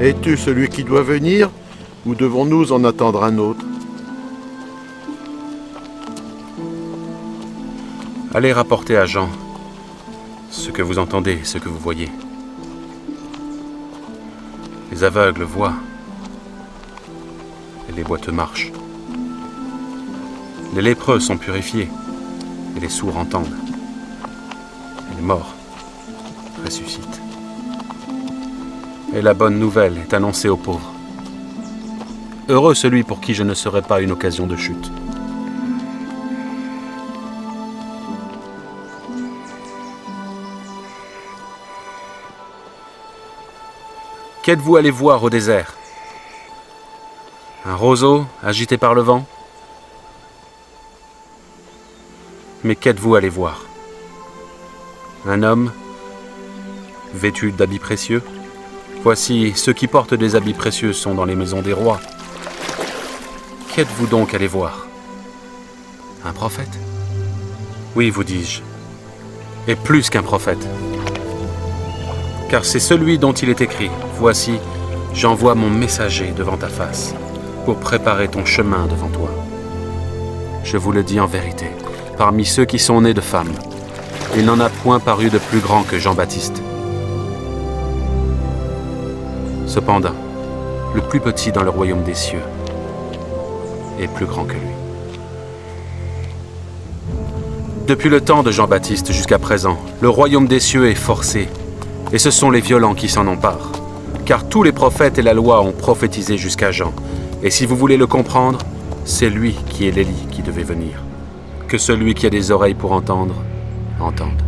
Es-tu celui qui doit venir, ou devons-nous en attendre un autre? Allez rapporter à Jean ce que vous entendez, ce que vous voyez. Les aveugles voient, et les boiteux marchent. Les lépreux sont purifiés, et les sourds entendent. Et les morts ressuscitent. Et la bonne nouvelle est annoncée aux pauvres. Heureux celui pour qui je ne serai pas une occasion de chute. Qu'êtes-vous allé voir au désert? Un roseau agité par le vent? Mais qu'êtes-vous allé voir? Un homme vêtu d'habits précieux? Voici, ceux qui portent des habits précieux sont dans les maisons des rois. Qu'êtes-vous donc allé voir? Un prophète? Oui, vous dis-je, et plus qu'un prophète. Car c'est celui dont il est écrit, « Voici, j'envoie mon messager devant ta face, pour préparer ton chemin devant toi. » Je vous le dis en vérité, parmi ceux qui sont nés de femmes, il n'en a point paru de plus grand que Jean-Baptiste. Cependant, le plus petit dans le royaume des cieux est plus grand que lui. Depuis le temps de Jean-Baptiste jusqu'à présent, le royaume des cieux est forcé, et ce sont les violents qui s'en emparent. Car tous les prophètes et la loi ont prophétisé jusqu'à Jean. Et si vous voulez le comprendre, c'est lui qui est l'Élie qui devait venir. Que celui qui a des oreilles pour entendre, entende.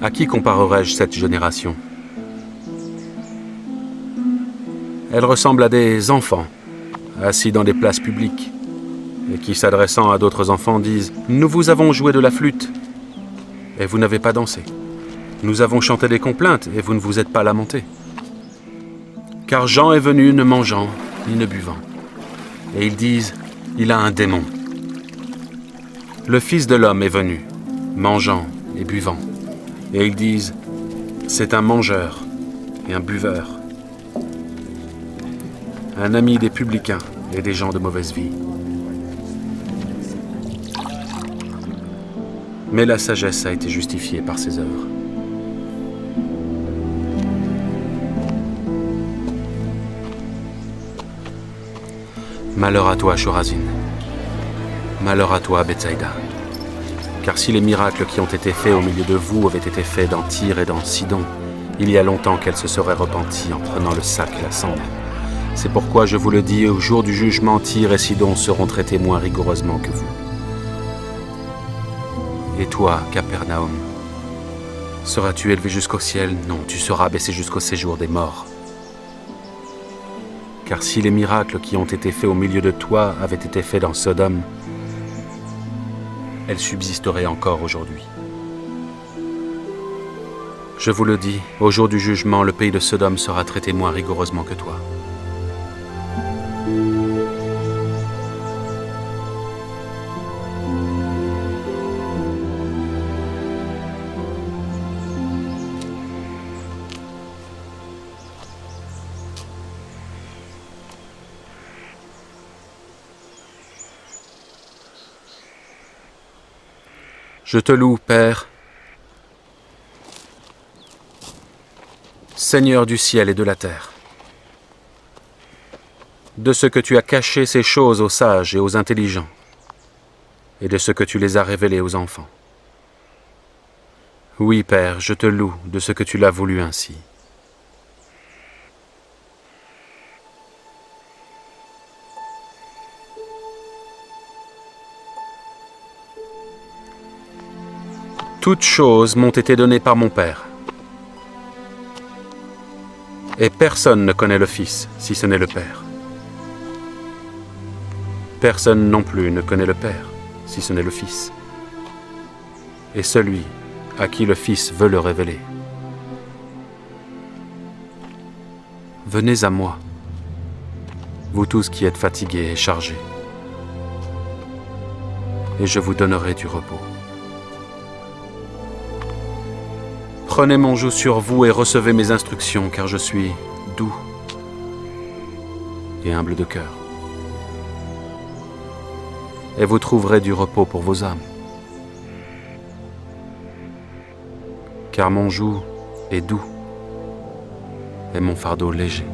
À qui comparerai-je cette génération? Elle ressemble à des enfants, assis dans des places publiques, et qui, s'adressant à d'autres enfants, disent « Nous vous avons joué de la flûte, et vous n'avez pas dansé. Nous avons chanté des complaintes, et vous ne vous êtes pas lamentés. » Car Jean est venu ne mangeant, ni ne buvant. Et ils disent « Il a un démon. » Le Fils de l'homme est venu, mangeant et buvant. Et ils disent « C'est un mangeur et un buveur, un ami des publicains et des gens de mauvaise vie. » Mais la sagesse a été justifiée par ses œuvres. Malheur à toi, Chorazin. Malheur à toi, Bethsaïda. Car si les miracles qui ont été faits au milieu de vous avaient été faits dans Tyr et dans Sidon, il y a longtemps qu'elles se seraient repenties en prenant le sac et la cendre. C'est pourquoi je vous le dis, au jour du jugement, Tyr et Sidon seront traités moins rigoureusement que vous. Et toi, Capernaum, seras-tu élevé jusqu'au ciel? Non, tu seras baissé jusqu'au séjour des morts. Car si les miracles qui ont été faits au milieu de toi avaient été faits dans Sodome, elles subsisteraient encore aujourd'hui. Je vous le dis, au jour du jugement, le pays de Sodome sera traité moins rigoureusement que toi. Je te loue, Père, Seigneur du ciel et de la terre, de ce que tu as caché ces choses aux sages et aux intelligents, et de ce que tu les as révélées aux enfants. Oui, Père, je te loue de ce que tu l'as voulu ainsi. Toutes choses m'ont été données par mon Père. Et personne ne connaît le Fils, si ce n'est le Père. Personne non plus ne connaît le Père, si ce n'est le Fils. Et celui à qui le Fils veut le révéler. Venez à moi, vous tous qui êtes fatigués et chargés, et je vous donnerai du repos. Prenez mon joug sur vous et recevez mes instructions, car je suis doux et humble de cœur. Et vous trouverez du repos pour vos âmes. Car mon joug est doux et mon fardeau léger.